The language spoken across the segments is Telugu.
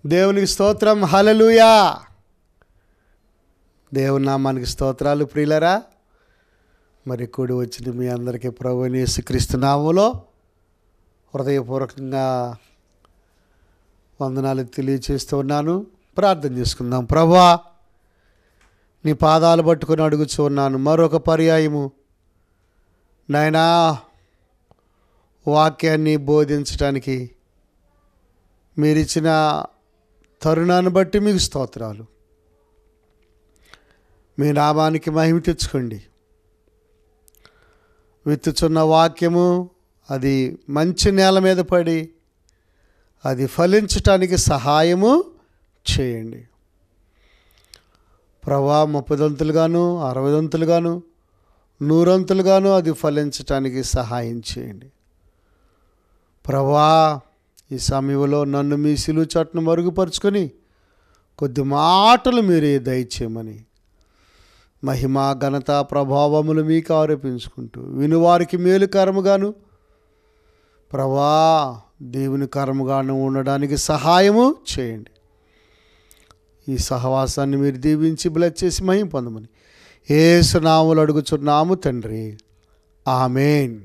దేవునికి స్తోత్రం. హల్లెలూయా. దేవుని నామానికి స్తోత్రాలు. ప్రియులరా, మరి కూడి వచ్చిన మీ అందరికీ ప్రభువైన యేసుక్రీస్తు నామములో హృదయపూర్వకంగా వందనాలు తెలియచేస్తూ ఉన్నాను. ప్రార్థన చేసుకుందాం. ప్రభువా, నీ పాదాలు పట్టుకొని అడుగుచూ ఉన్నాను. మరొక పర్యాయము నాయనా వాక్యాన్ని బోధించడానికి మీరిచ్చిన తరుణాన్ని బట్టి మీకు స్తోత్రాలు. మీ నామానికి మహిమ తెచ్చుకోండి. విత్తుచున్న వాక్యము అది మంచి నేల మీద పడి అది ఫలించటానికి సహాయము చేయండి. ప్రభా, 30 దంతులుగాను 60 దంతులుగాను 100 దంతులుగాను అది ఫలించటానికి సహాయం చేయండి. ప్రభా, ఈ సమయంలో నన్ను మీ సిలువ చాటును మరుగుపరుచుకొని కొద్ది మాటలు మీరే దయచేయమని మహిమ ఘనత ప్రభావములు మీకు ఆరోపించుకుంటూ వినువారికి మేలు కర్మగాను ప్రభా దేవుని కర్మగాను ఉండడానికి సహాయము చేయండి. ఈ సహవాసాన్ని మీరు దీవించి బ్లెస్ చేసి మహిమ పొందమని యేసు నామములో అడుగుచున్నాము తండ్రి, ఆమేన్.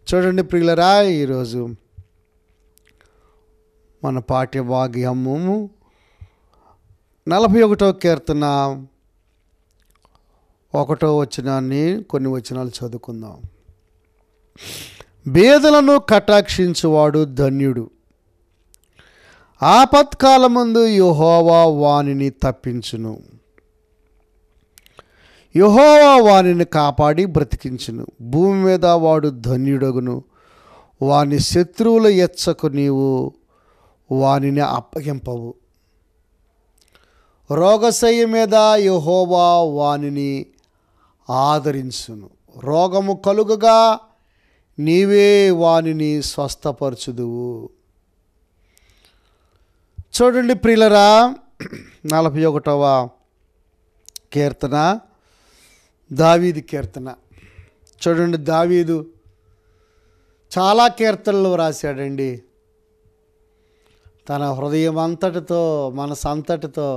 చూడండి ప్రియులరా, ఈరోజు మన పాఠ్యభాగ్యము 41వ కీర్తన 1వ వచనాన్ని కొన్ని వచనాలు చదువుకుందాం. బేదలను కటాక్షించువాడు ధన్యుడు, ఆపత్కాలమందు యెహోవా వానిని తప్పించును. యెహోవా వానిని కాపాడి బ్రతికించును. భూమి మీద వాడు ధన్యుడగును. వాని శత్రువుల ఎచ్చకు నీవు వానిని అప్పగింపవు. రోగశయ్య మీద యెహోవా వానిని ఆదరించును. రోగము కలుగగా నీవే వానిని స్వస్థపరచుదువు. చూడండి ప్రియులరా, 41వ కీర్తన దావీదు కీర్తన. చూడండి, దావీదు చాలా కీర్తనలు రాశాడండి. తన హృదయం అంతటితో మనసు అంతటితో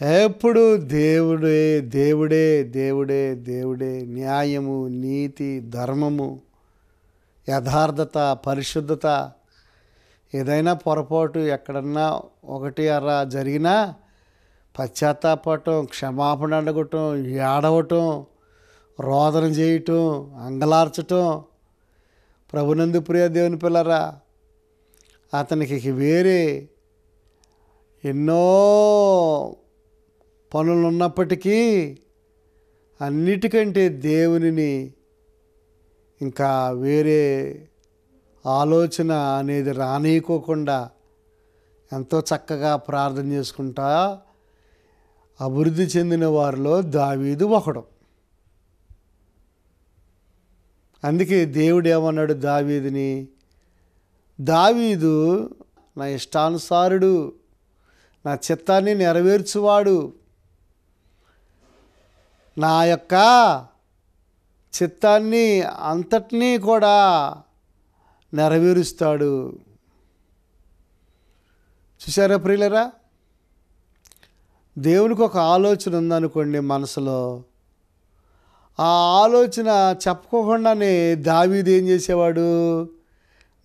ఎప్పుడు దేవుడే దేవుడే దేవుడే దేవుడే, న్యాయము, నీతి, ధర్మము, యథార్థత, పరిశుద్ధత, ఏదైనా పొరపాటు ఎక్కడన్నా ఒకటి అలా జరిగినా పశ్చాత్తాపడటం, క్షమాపణ అడగటం, ఏడవటం, రోదన చేయటం, అంగలార్చటం. ప్రభునందు ప్రియ దేవుని పిల్లరా, అతనికి వేరే ఎన్నో పనులు ఉన్నప్పటికీ అన్నిటికంటే దేవునిని ఇంకా వేరే ఆలోచన అనేది రానీయకోకుండా ఎంతో చక్కగా ప్రార్థన చేసుకుంటా అభివృద్ధి చెందిన వారిలో దావీదు ఒకడు. అందుకే దేవుడు ఏమన్నాడు దావీదుని, దావీదు నా ఇష్టానుసారుడు, నా చిత్తాన్ని నెరవేర్చువాడు, నా యొక్క చిత్తాన్ని అంతటినీ కూడా నెరవేరుస్తాడు. చూసారా ప్రియులరా, దేవునికి ఒక ఆలోచన ఉందనుకోండి మనసులో, ఆ ఆలోచన చెప్పుకోకుండానే దావీదు ఏం చేసేవాడు,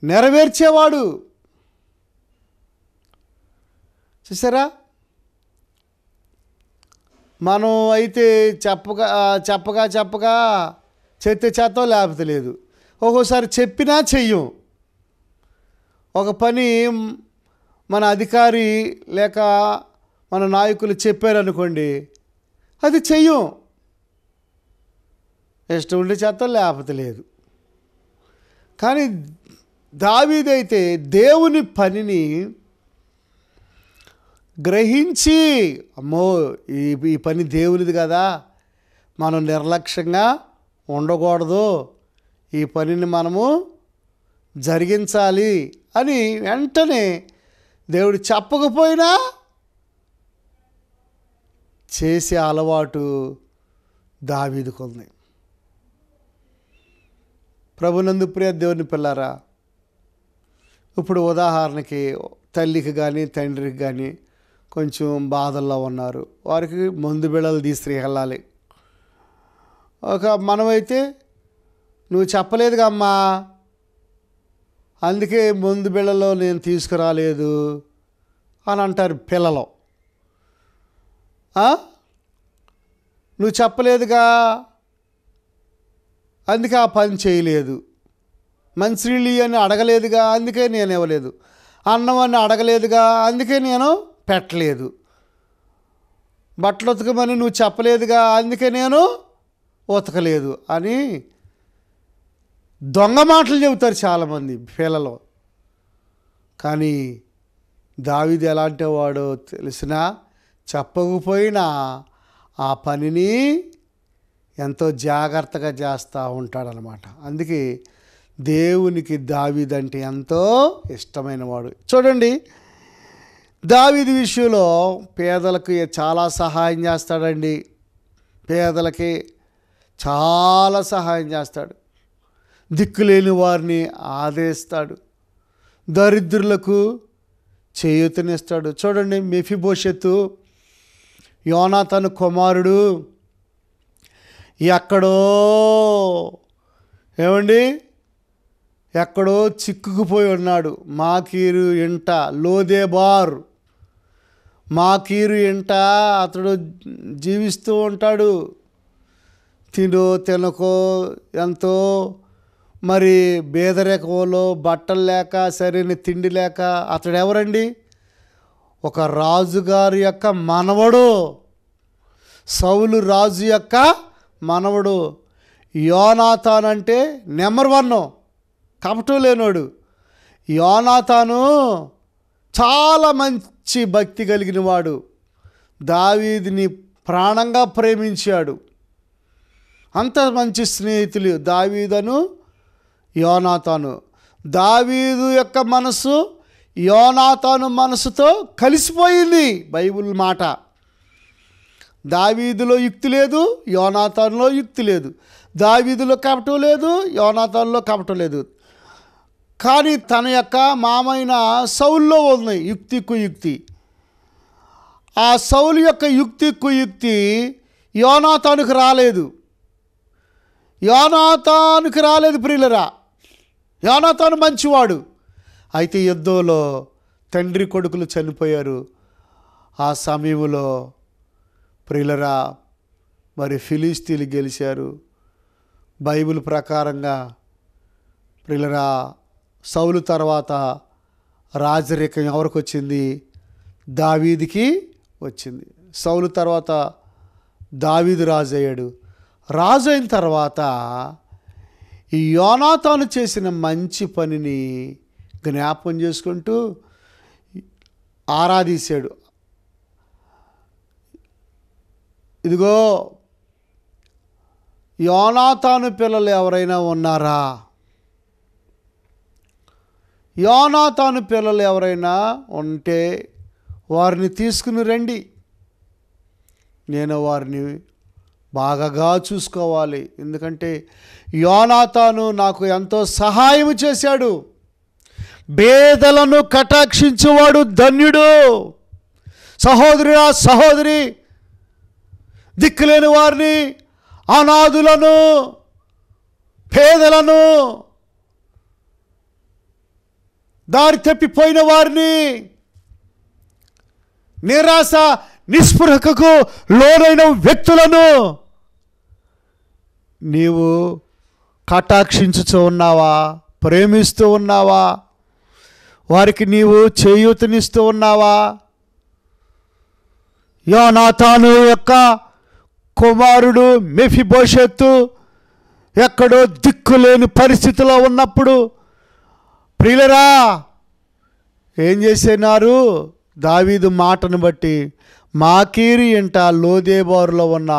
నెరవేర్చేవాడు. చూసారా, మనం అయితే చెప్పగా చెత్తే చేత్తో లేకపోతే లేదు. ఒక్కోసారి చెప్పినా చెయ్యం. ఒక పని మన అధికారి లేక మన నాయకులు చెప్పారనుకోండి, అది చెయ్యం. ఇష్టం ఉండి చేత్తో లేకపోతే లేదు. కానీ దావీదైతే దేవుని పనిని గ్రహించి, అమ్మో ఈ పని దేవునిది కదా, మనం నిర్లక్ష్యంగా ఉండకూడదు, ఈ పనిని మనము జరిగించాలి అని వెంటనే దేవుడు చెప్పకపోయినా చేసే అలవాటు దావీదుకుంది. ప్రభునందు ప్రియ దేవుని పిల్లారా, ఇప్పుడు ఉదాహరణకి తల్లికి కానీ తండ్రికి కానీ కొంచెం బాధల్లో ఉన్నారు, వారికి మందు బిళ్ళలు తీసుకెళ్ళాలి. మనమైతే నువ్వు చెప్పలేదుగా అమ్మా, అందుకే మందు బిళ్ళలో నేను తీసుకురాలేదు అని అంటారు పిల్లలు. నువ్వు చెప్పలేదుగా, అందుకే ఆ పని చేయలేదు. మంచినీళ్ళు అని అడగలేదుగా, అందుకే నేను ఇవ్వలేదు. అన్నం అని అడగలేదుగా, అందుకే నేను పెట్టలేదు. బట్టలు ఉతకమని నువ్వు చెప్పలేదుగా, అందుకే నేను ఉతకలేదు అని దొంగ మాటలు చెబుతారు చాలామంది పిల్లలు. కానీ దావీదు ఎలాంటి వాడో తెలిసినా చెప్పకపోయినా ఆ పనిని ఎంతో జాగ్రత్తగా చేస్తూ ఉంటాడనమాట. అందుకే దేవునికి దావీదు అంటే ఎంతో ఇష్టమైన వాడు. చూడండి, దావీదు విషయంలో పేదలకు చాలా సహాయం చేస్తాడండి. పేదలకి చాలా సహాయం చేస్తాడు. దిక్కులేని వారిని ఆదరిస్తాడు. దరిద్రులకు చేయూతనిస్తాడు. చూడండి, మెఫీబోషెతు యోనాతాను కుమారుడు, ఎక్కడో ఎక్కడో చిక్కుకుపోయి ఉన్నాడు. మాకీరు ఇంట లోదేబార్, మాకీరు ఇంట అతడు జీవిస్తూ ఉంటాడు. తినకో ఎంతో మరి పేదరికంలో బట్టలు లేక సరైన తిండి లేక అతడు ఎవరండి? ఒక రాజుగారి యొక్క మనవడు, సౌలు రాజు యొక్క మనవడు. యోనాతాను అంటే నెంబర్ 1, కపటం లేనోడు. యోనాతాను చాలా మంచి భక్తి కలిగిన వాడు. దావీదుని ప్రాణంగా ప్రేమించాడు. అంత మంచి స్నేహితులు దావీదును యోనాతాను. దావీదు యొక్క మనసు యోనాతాను మనసుతో కలిసిపోయింది. బైబిల్ మాట. దావీదులో యుక్తి లేదు, యోనాతానులో యుక్తి లేదు. దావీదులో కపటం లేదు, యోనాతానులో కపటం లేదు. కానీ తన యొక్క మామైన సౌల్లో ఉంది యుక్తి కుయుక్తి. ఆ సౌలు యొక్క యుక్తి కుయుక్తి యోనాతానుకు రాలేదు. ప్రియులరా. యోనాతాను మంచివాడు. అయితే యుద్ధంలో తండ్రి కొడుకులు చనిపోయారు. ఆ సమయంలో ప్రియులరా మరి ఫిలిస్తీన్లు గెలిచారు. బైబిల్ ప్రకారంగా ప్రియులరా సౌలు తర్వాత రాజరికం ఎవరికి వచ్చింది? దావీదుకి వచ్చింది. సౌలు తర్వాత దావీదు రాజు అయ్యాడు. రాజు అయిన తర్వాత ఈ యోనాతాను చేసిన మంచి పనిని జ్ఞాపకం చేసుకుంటూ ఆరాధించాడు. ఇదిగో యోనాతాను పిల్లలు ఎవరైనా ఉన్నారా? యోనాతాను పిల్లలు ఎవరైనా ఉంటే వారిని తీసుకుని రండి, నేను వారిని బాగా చూసుకోవాలి. ఎందుకంటే యోనాతాను నాకు ఎంతో సహాయం చేశాడు. పేదలను కటాక్షించువాడు ధన్యుడు. సహోదరుడా సహోదరి, దిక్కులేని వారిని, అనాథులను, పేదలను, దారి తప్పిపోయిన వారిని, నిరాశ నిస్పృహకు లోనైన వ్యక్తులను నీవు కటాక్షించుతూ ఉన్నావా? ప్రేమిస్తూ ఉన్నావా? వారికి నీవు చేయూతనిస్తూ ఉన్నావా? యోనాతాను యొక్క కుమారుడు మెఫీబోషెతు ఎక్కడో దిక్కులేని పరిస్థితిలో ఉన్నప్పుడు ప్రియులరా ఏం చేసినారు? దావీదు మాటను బట్టి మాకీరు ఇంట లోదేబారులో ఉన్న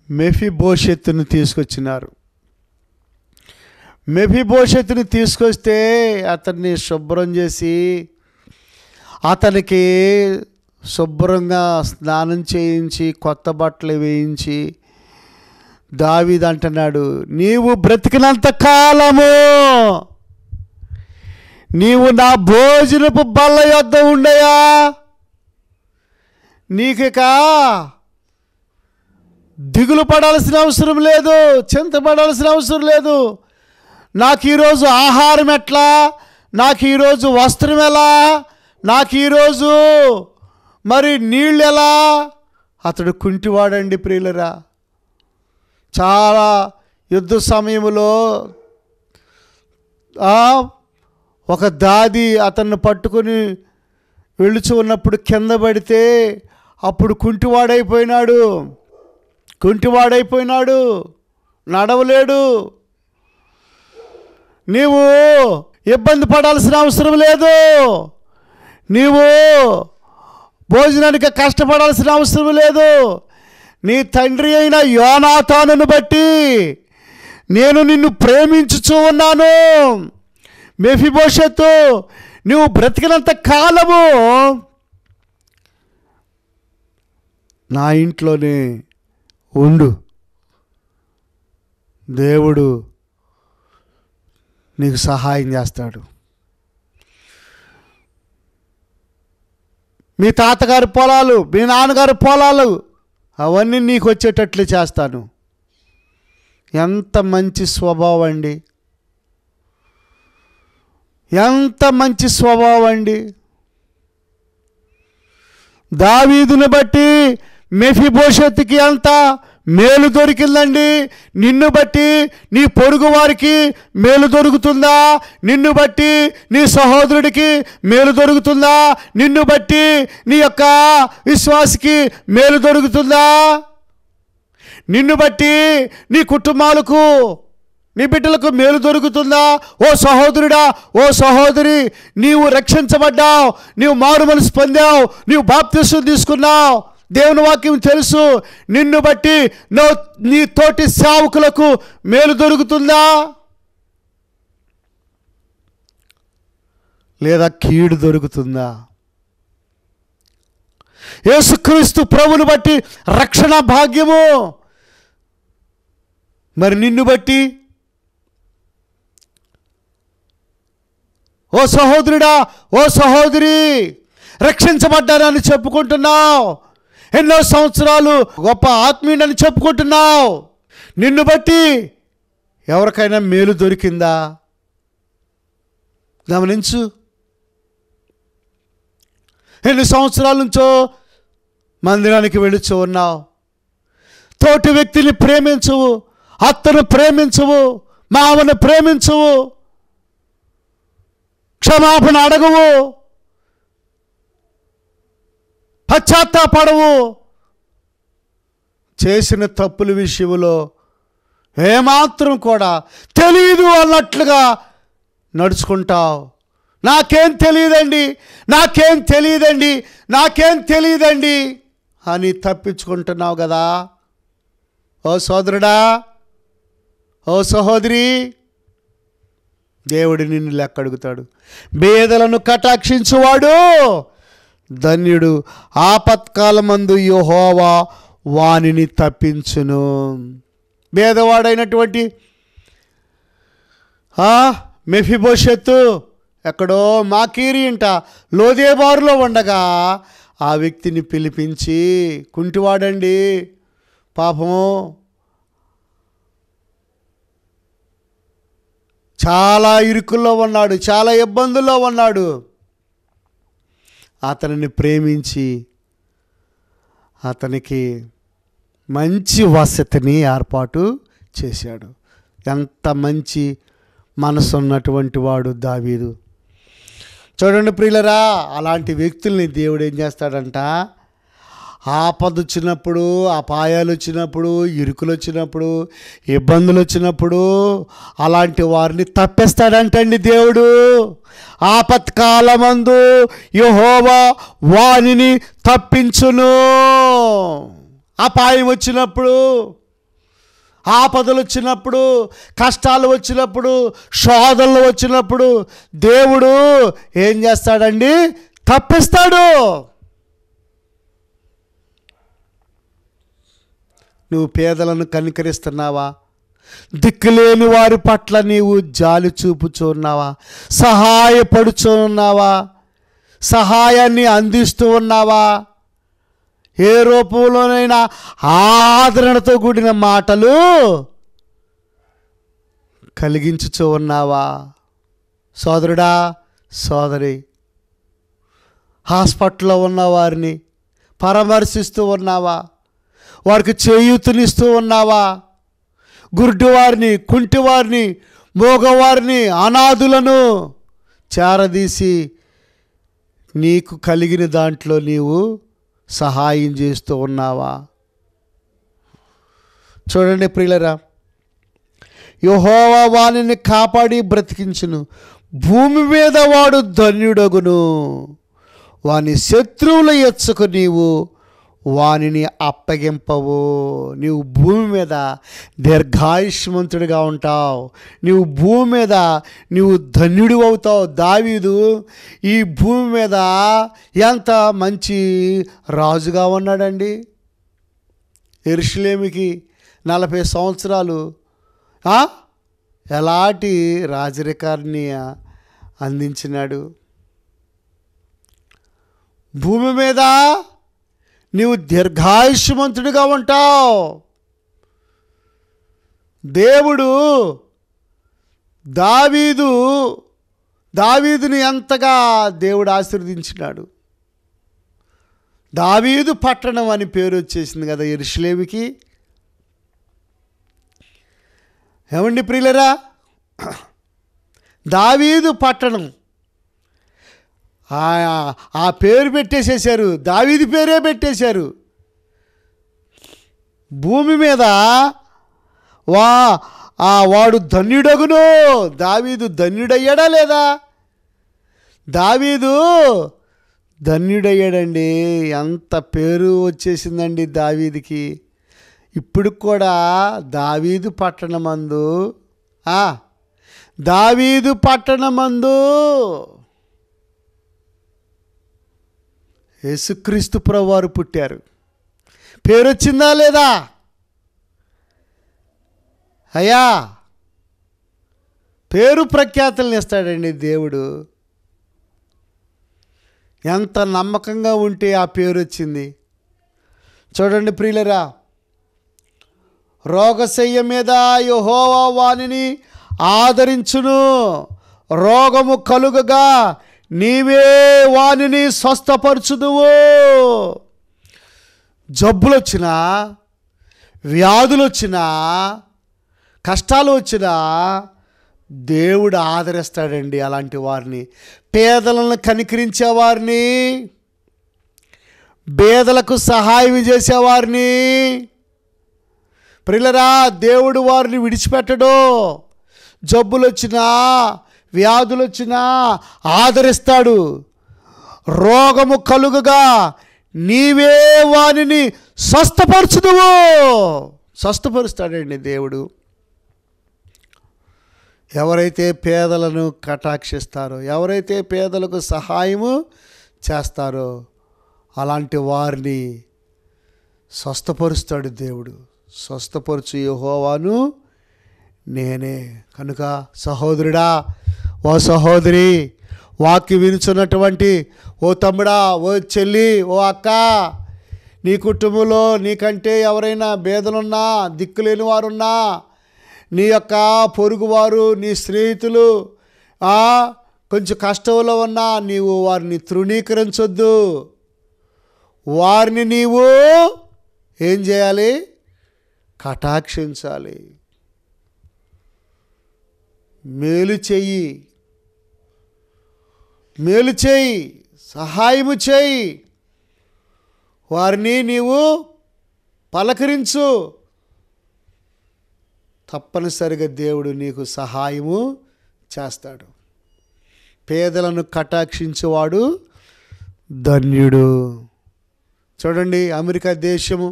మెఫీబోషెతును తీసుకొచ్చినారు. మెఫీబోషెతుని తీసుకొస్తే అతన్ని శుభ్రం చేసి అతనికి శుభ్రంగా స్నానం చేయించి కొత్త బట్టలు వేయించి దావీదు అంటున్నాడు, నీవు బ్రతికినంత కాలము నీవు నా భోజనపు బల్ల యొద్ద ఉండయా, నీకిక దిగులు పడాల్సిన అవసరం లేదు, చింతపడాల్సిన అవసరం లేదు. నాకు ఈరోజు ఆహారం ఎట్లా, నాకు ఈరోజు వస్త్రం ఎలా, నాకు ఈరోజు మరి నీళ్ళు ఎలా. అతడు కుంటివాడండి ప్రియులరా. చాలా యుద్ధ సమయంలో ఒక దాది అతన్ని పట్టుకొని వెళుచు ఉన్నప్పుడు కింద పడితే అప్పుడు కుంటివాడైపోయినాడు, నడవలేడు. నీవు ఇబ్బంది పడాల్సిన అవసరం లేదు, నీవు భోజనానికి కష్టపడాల్సిన అవసరం లేదు. నీ తండ్రి అయిన యోనాతానును బట్టి నేను నిన్ను ప్రేమించుచూ ఉన్నాను. మెఫీబోషెతు, నువ్వు బ్రతికినంత కాలము నా ఇంట్లోనే ఉండు, దేవుడు నీకు సహాయం చేస్తాడు. మీ తాతగారి పొలాలు, మీ నాన్నగారి పొలాలు అవన్నీ నీకు వచ్చేటట్లు చేస్తాను. ఎంత మంచి స్వభావం అండి, ఎంత మంచి స్వభావం అండి. దావీదుని బట్టి మెఫీబోషెతుకి అంత మేలు దొరికిందండి. నిన్ను బట్టి నీ పొరుగు వారికి మేలు దొరుకుతుందా? నిన్ను బట్టి నీ సహోదరుడికి మేలు దొరుకుతుందా? నిన్ను బట్టి నీ యొక్క విశ్వాసికి మేలు దొరుకుతుందా? నిన్ను బట్టి నీ కుటుంబాలకు, నీ బిడ్డలకు మేలు దొరుకుతుందా? ఓ సహోదరుడా, ఓ సహోదరి, నీవు రక్షించబడ్డావు, నీవు మారు మనసు పొందావు, నీవు బాప్తిసం తీసుకున్నావు, దేవుని వాక్యం తెలుసు. నిన్ను బట్టి నీ తోటి సేవకులకు మేలు దొరుకుతుందా, లేదా కీడు దొరుకుతుందా? యేసుక్రీస్తు ప్రభువుని బట్టి రక్షణ భాగ్యము. మరి నిన్ను బట్టి ఓ సహోదరుడా, ఓ సహోదరి, రక్షించబడ్డానని చెప్పుకుంటున్నావు, ఎన్నో సంవత్సరాలు గొప్ప ఆత్మీయుడని చెప్పుకుంటున్నావు. నిన్ను బట్టి ఎవరికైనా మేలు దొరికిందా? గమనించు. ఎన్ని సంవత్సరాల నుంచో మందిరానికి వెళుచు ఉన్నావు. తోటి వ్యక్తిని ప్రేమించవు, అత్తను ప్రేమించవు, మామను ప్రేమించవు, క్షమాపణ అడగవు, పశ్చాత్తాపడవు. చేసిన తప్పుల విషయంలో ఏమాత్రం కూడా తెలియదు అన్నట్లుగా నడుచుకుంటావు. నాకేం తెలియదండి అని తప్పించుకుంటున్నావు కదా. ఓ సోదరుడా, ఓ సహోదరి, దేవుడు నిన్ను లెక్క అడుగుతాడు. బేదలను కటాక్షించువాడు ధన్యుడు, ఆపత్కాలమందు యెహోవా వానిని తప్పించును. బేదవాడైనటువంటి మెఫీబోషెతు ఎక్కడో మాకీరి ఇంట లోదేబారులో ఉండగా ఆ వ్యక్తిని పిలిపించి, కుంటివాడండి, పాపము చాలా ఇరుకుల్లో ఉన్నాడు, చాలా ఇబ్బందుల్లో ఉన్నాడు, అతనిని ప్రేమించి అతనికి మంచి వసతిని ఏర్పాటు చేశాడు. ఎంత మంచి మనసు ఉన్నటువంటి వాడు దావీదు. చూడండి ప్రియులరా, అలాంటి వ్యక్తుల్ని దేవుడు ఏం చేస్తాడంట, ఆపద వచ్చినప్పుడు, అపాయాలు వచ్చినప్పుడు, ఇరుకులు వచ్చినప్పుడు, ఇబ్బందులు వచ్చినప్పుడు అలాంటి వారిని తప్పిస్తాడంటండి దేవుడు. ఆపత్కాలమందు యెహోవా వానిని తప్పించును. అపాయం వచ్చినప్పుడు, ఆపదలు వచ్చినప్పుడు, కష్టాలు వచ్చినప్పుడు, శోధనలు వచ్చినప్పుడు దేవుడు ఏం చేస్తాడండి, తప్పిస్తాడు. నువ్వు పేదలను కనికరిస్తున్నావా? దిక్కులేని వారి పట్ల నీవు జాలి చూపుచున్నావా? సహాయపడుచున్నావా? సహాయాన్ని అందిస్తూ ఉన్నావా? ఏ రూపంలోనైనా ఆదరణతో కూడిన మాటలు కలిగించుచూ ఉన్నావా? సోదరుడా, సోదరి, హాస్పిటల్లో ఉన్న వారిని పరామర్శిస్తూ ఉన్నావా? వారికి చేయూతనిస్తూ ఉన్నావా? గుడ్డివారిని, కుంటివారిని, మోగవారిని, అనాథులను చేరదీసి నీకు కలిగిన దాంట్లో నీవు సహాయం చేస్తూ ఉన్నావా? చూడండి ప్రియులరా, యెహోవా వానిని కాపాడి బ్రతికించును, భూమి మీద వాడు ధన్యుడగును. వాని శత్రువుల ఎచ్చుకు నీవు వానిని అప్పగింపవు. నీవు భూమి మీద దీర్ఘాయుష్మంతుడిగా ఉంటావు. నీవు భూమి మీద నీవు ధన్యుడు అవుతావు. దావీదు ఈ భూమి మీద ఎంత మంచి రాజుగా ఉన్నాడండి. యెరూషలేముకి 40 సంవత్సరాలు ఎలాంటి రాజరికాన్ని అందించినాడు. భూమి మీద నీవు దీర్ఘాయుష్మంతుడిగా ఉంటావు. దేవుడు దావీదుని ఎంతగా దేవుడు ఆశీర్వదించినాడు. దావీదు పట్టణం అని పేరు వచ్చేసింది కదా యెరూషలేముకి. ఏమండి ప్రియులరా, దావీదు పట్టణం ఆ పేరు పెట్టేసేశారు, దావీదు పేరే పెట్టేశారు. భూమి మీద వాడు ధన్యుడగును. దావీదు ధన్యుడయ్యాడా లేదా? దావీదు ధన్యుడయ్యాడండి. ఎంత పేరు వచ్చేసిందండి దావీదుకి. ఇప్పుడు కూడా దావీదు పట్టణమందు యేసుక్రీస్తు ప్రభువారు పుట్టారు. పేరు వచ్చిందా లేదా? అయ్యా, పేరు ప్రఖ్యాతులను ఇస్తాడండి దేవుడు. ఎంత నమ్మకంగా ఉంటే ఆ పేరు వచ్చింది. చూడండి ప్రియులరా, రోగశయ్య మీద యెహోవా వానిని ఆదరించును, రోగము కలుగగా నీవే వానిని స్వస్థపరచుదువు. జబ్బులు వచ్చినా, వ్యాధులు వచ్చినా, కష్టాలు వచ్చినా దేవుడు ఆదరిస్తాడండి అలాంటి వారిని. పేదలను కనికరించేవారిని, పేదలకు సహాయం చేసేవారిని ప్రియులరా దేవుడు వారిని విడిచిపెట్టడు. జబ్బులు వచ్చినా, వ్యాధులు వచ్చినా ఆదరిస్తాడు. రోగము కలుగగా నీవే వానిని స్వస్థపరచుదువు. స్వస్థపరుస్తాడండి దేవుడు. ఎవరైతే పేదలను కటాక్షిస్తారో, ఎవరైతే పేదలకు సహాయము చేస్తారో అలాంటి వారిని స్వస్థపరుస్తాడు దేవుడు. స్వస్థపరచు యెహోవాను నేనే. కనుక సహోదరుడా, ఓ సహోదరి, వాక్యం వినుచున్నటువంటి ఓ తమ్ముడా, ఓ చెల్లి, ఓ అక్క, నీ కుటుంబంలో నీకంటే ఎవరైనా బేదలున్నా, దిక్కులేని వారున్నా, నీ యొక్క పొరుగువారు, నీ స్నేహితులు కొంచెం కష్టంలో ఉన్నా నీవు వారిని తృణీకరించొద్దు. వారిని నీవు ఏం చేయాలి? కటాక్షించాలి. మేలు చెయ్యి, సహాయము చేయి. వారిని నీవు పలకరించు. తప్పనిసరిగా దేవుడు నీకు సహాయము చేస్తాడు. పేదలను కటాక్షించేవాడు ధన్యుడు. చూడండి, అమెరికా దేశము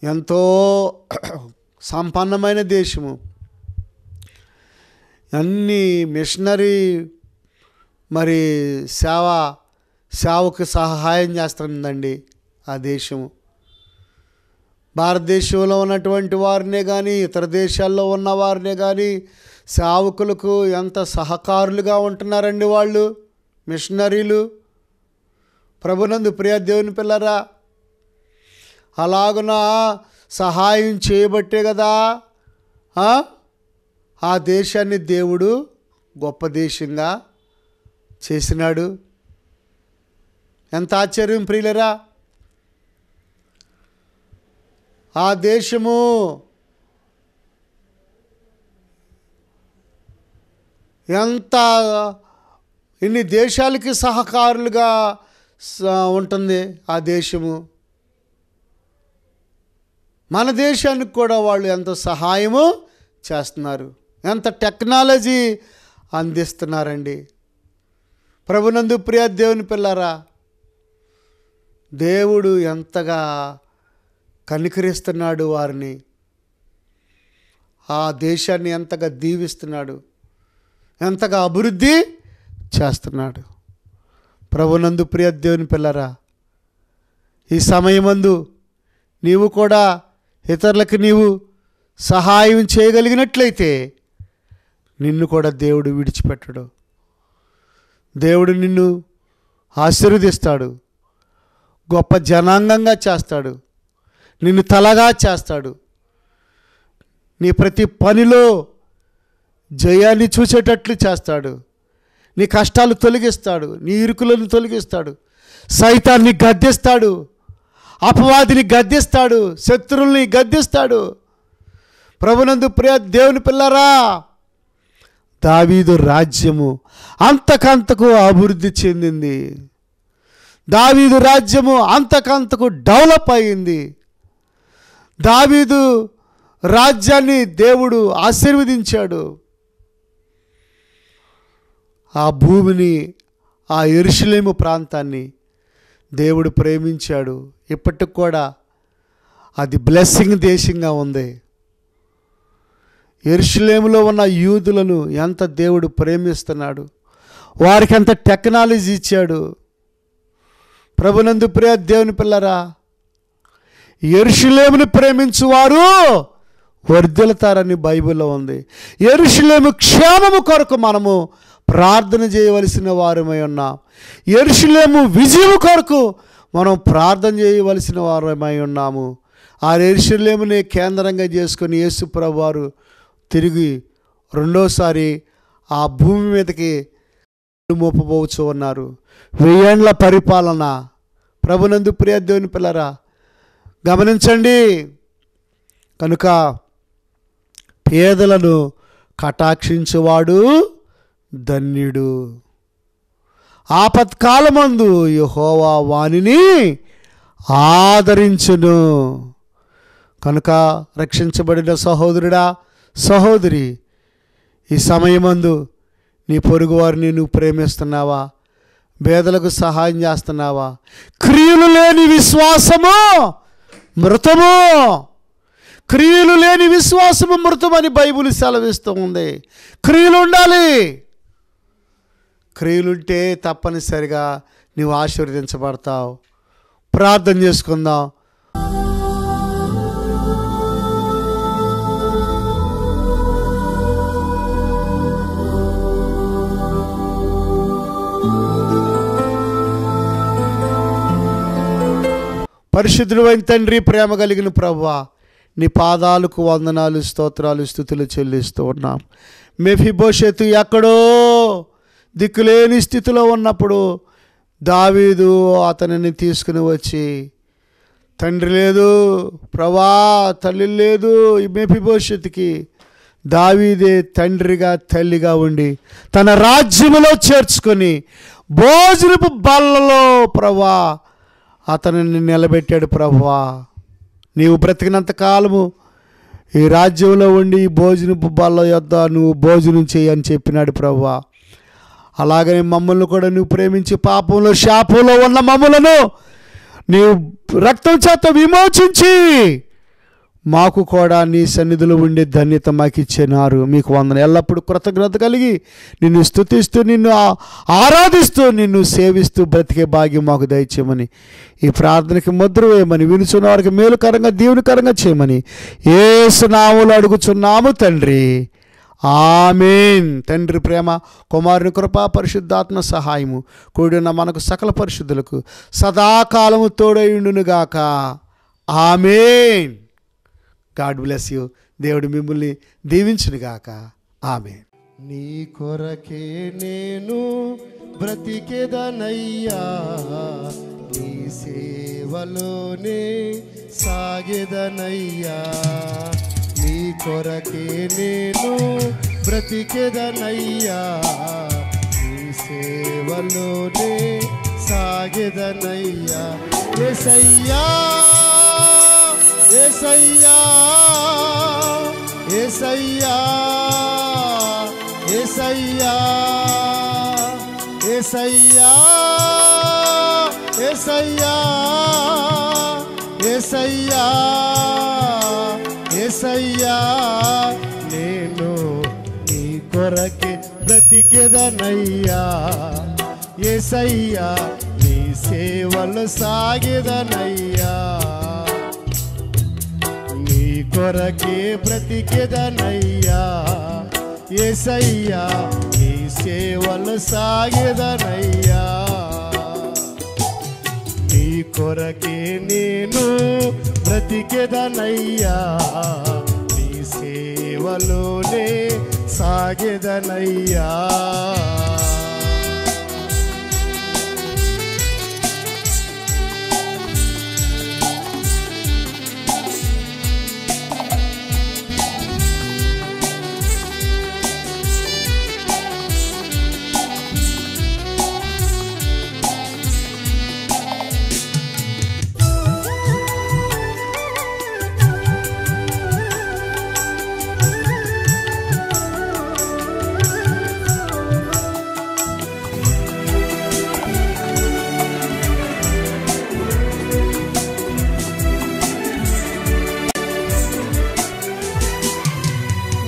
ఎంతో సంపన్నమైన దేశము. అన్ని మిషనరీ సేవకు సహాయం చేస్తుందండి ఆ దేశము. భారతదేశంలో ఉన్నటువంటి వారినే కానీ ఇతర దేశాల్లో ఉన్న వారినే కానీ సేవకులకు ఎంత సహకారులుగా ఉంటున్నారండి వాళ్ళు, మిషనరీలు. ప్రభునందు ప్రియ దేవుని పిల్లరా, అలాగున సహాయం చేయబట్టే కదా ఆ దేశాన్ని దేవుడు గొప్ప దేశంగా చేసినాడు. ఎంత ఆశ్చర్యం ప్రియులరా. ఆ దేశము ఇన్ని దేశాలకి సహకారులుగా ఉంటుంది. ఆ దేశము మన దేశానికి కూడా వాళ్ళు ఎంత సహాయము చేస్తున్నారు, ఎంత టెక్నాలజీ అందిస్తున్నారండి. ప్రభునందు ప్రియ దేవుని పిల్లరా, దేవుడు ఎంతగా కనికరిస్తున్నాడు వారిని, ఆ దేశాన్ని ఎంతగా దీవిస్తున్నాడు, ఎంతగా అభివృద్ధి చేస్తున్నాడు. ప్రభునందు ప్రియ దేవుని పిల్లరా, ఈ సమయమందు నీవు కూడా ఇతరులకు నీవు సహాయం చేయగలిగినట్లయితే నిన్ను కూడా దేవుడు విడిచిపెట్టడు. దేవుడు నిన్ను ఆశీర్వదిస్తాడు, గొప్ప జనాంగంగా చేస్తాడు, నిన్ను తలగా చేస్తాడు. నీ ప్రతి పనిలో జయాన్ని చూసేటట్లు చేస్తాడు. నీ కష్టాలు తొలగిస్తాడు, నీ ఇరుకులను తొలగిస్తాడు, సైతాన్ని గద్దిస్తాడు, అపవాదిని గద్దిస్తాడు, శత్రువుల్ని గద్దిస్తాడు. ప్రభునందు ప్రియ దేవుని పిల్లరా, దావీదు రాజ్యము అంతకంతకు అభివృద్ధి చెందింది. దావీదు రాజ్యము అంతకంతకు డెవలప్ అయింది. దావీదు రాజ్యాన్ని దేవుడు ఆశీర్వదించాడు. ఆ భూమిని, ఆ యెరూషలేము ప్రాంతాన్ని దేవుడు ప్రేమించాడు. ఇప్పటికి కూడా అది బ్లెస్సింగ్ దేశంగా ఉంది. యెరూషలేములో ఉన్న యూదులను ఎంత దేవుడు ప్రేమిస్తున్నాడు, వారికి ఎంత టెక్నాలజీ ఇచ్చాడు. ప్రభునందు ప్రియ దేవుని పిల్లరా, యెరూషలేమును ప్రేమించువారు వర్ధిల్లుతారని బైబిల్లో ఉంది. యెరూషలేము క్షేమము కొరకు మనము ప్రార్థన చేయవలసిన వారమై ఉన్నాం. యెరూషలేము విజయం కొరకు మనం ప్రార్థన చేయవలసిన వారమై ఉన్నాము. ఆ యెరూషలేముని కేంద్రంగా చేసుకొని యేసు ప్రభువారు తిరిగి రెండోసారి ఆ భూమి మీదకి మోపబోచు ఉన్నారు. 1000 ఏండ్ల పరిపాలన. ప్రభునందు ప్రియ దేవుని పిల్లరా, గమనించండి. కనుక పేదలను కటాక్షించువాడు ధన్యుడు. ఆపత్కాలమందు యెహోవా వానిని ఆదరించును. కనుక రక్షించబడిన సహోదరుడా, సహోదరి, ఈ సమయమందు నీ పొరుగువారిని నువ్వు ప్రేమిస్తున్నావా? పేదలకు సహాయం చేస్తున్నావా? క్రియలు లేని విశ్వాసము మృతము. క్రియలు లేని విశ్వాసము మృతమని బైబిల్ సెలవిస్తూ ఉంది. క్రియలు ఉండాలి. క్రియలుంటే తప్పనిసరిగా నువ్వు ఆశీర్వదించబడతావు. ప్రార్థన చేసుకుందాం. పరిశుద్ధుడైన తండ్రి, ప్రేమ కలిగిన ప్రభువా, నీ పాదాలకు వందనాలు, స్తోత్రాలు, స్తుతులు చెల్లిస్తూ ఉన్నాం. మెఫీబోషెతు ఎక్కడో దిక్కులేని స్థితిలో ఉన్నప్పుడు దావీదు అతనిని తీసుకుని వచ్చి, తండ్రి లేదు ప్రభా, తల్లి లేదు, ఈ మెఫీబోషెతుకి దావీదే తండ్రిగా తల్లిగా ఉండి తన రాజ్యములో చేర్చుకొని భోజనపు బల్లలో ప్రభా అతనిని నిలబెట్టాడు. ప్రభువా, నీవు బ్రతికినంత కాలము ఈ రాజ్యంలో ఉండి ఈ భోజనపు బల్ల యొద్ద నువ్వు భోజనం చేయని చెప్పినాడు. ప్రభువా, అలాగనే మమ్మల్ని కూడా నువ్వు ప్రేమించి పాపంలో శాపంలో ఉన్న మమ్మలను నీవు రక్తం చేత విమోచించి మాకు కూడా నీ సన్నిధిలో ఉండే ధన్యత మాకు ఇచ్చేనారు. మీకు వందన. ఎల్లప్పుడూ కృతజ్ఞత కలిగి నిన్ను స్తుతిస్తూ, నిన్ను ఆరాధిస్తూ, నిన్ను సేవిస్తూ బ్రతికే భాగ్యం మాకు దయచేయమని, ఈ ప్రార్థనకి ముద్ర వేయమని, వినుచున్న వారికి మేలుకరంగా దీవెనకరంగా చేయమని యేసు నామములో అడుగుచున్నాము తండ్రి. ఆమేన్. తండ్రి ప్రేమ, కుమారుని కృప, పరిశుద్ధాత్మ సహాయము కూడిన మనకు సకల పరిశుద్ధులకు సదాకాలము తోడైయుండునుగాక. ఆమేన్. God bless you. దేవుడు మిమ్మల్ని దీవించునుగాక. ఆమేన్. నీ కొరకే నేను బ్రతికెదనయ్యా, నీ సేవలోనే సాగెదనయ్యా. నీ కొరకే నేను బ్రతికెదనయ్యా, నీ సేవలోనే సాగెదనయ్యా. యేసయ్యా యేసయ్యా యేసయ్యా యేసయ్యా యేసయ్యా యేసయ్యా యేసయ్యా యేసయ్యా. నేను నీ కొరకే బ్రతికెదనయ్యా, యేసయ్యా నీ సేవలు సాగెదనయ్యా. నీ కొరకే బ్రతికెదనయ్యా, యేసయ్యా నీ సేవలు సాగెదనయ్యా. నీ కొరకే నేను బ్రతికెదనయ్యా, నీ సేవలోనే సాగెదనయ్యా.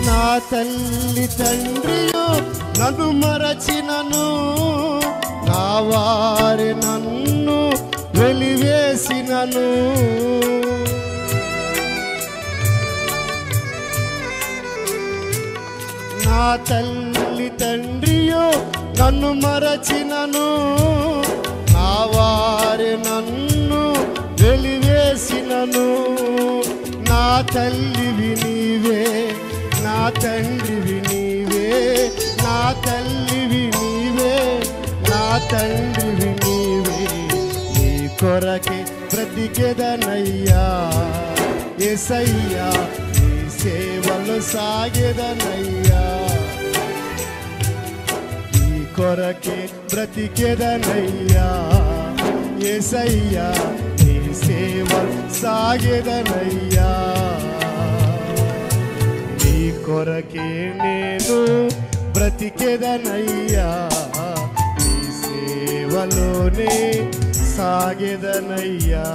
నా తల్లి తండ్రియో నన్ను మరచినను, నా వారి నన్ను వెలివేసినను. నా తల్లి తండ్రియో నన్ను మరచినను, నా వారి నన్ను వెలివేసినను. నా తల్లివి నీవే, నా తండ్రివి నీవే, నా తల్లివి నీవే, నా తండ్రివి నీవే. నీ కొరకే బ్రతికెదనయ్యా, యేసయ్యా నీ సేవలు సాగెదనయ్యా. నీ కొరకే బ్రతికెదనయ్యా, యేసయ్యా నీ సేవలు సాగెదనయ్యా. నీ కొరకే నేను బ్రతికెదనయ్యా, నీ సేవలోనే సాగెదనయ్యా.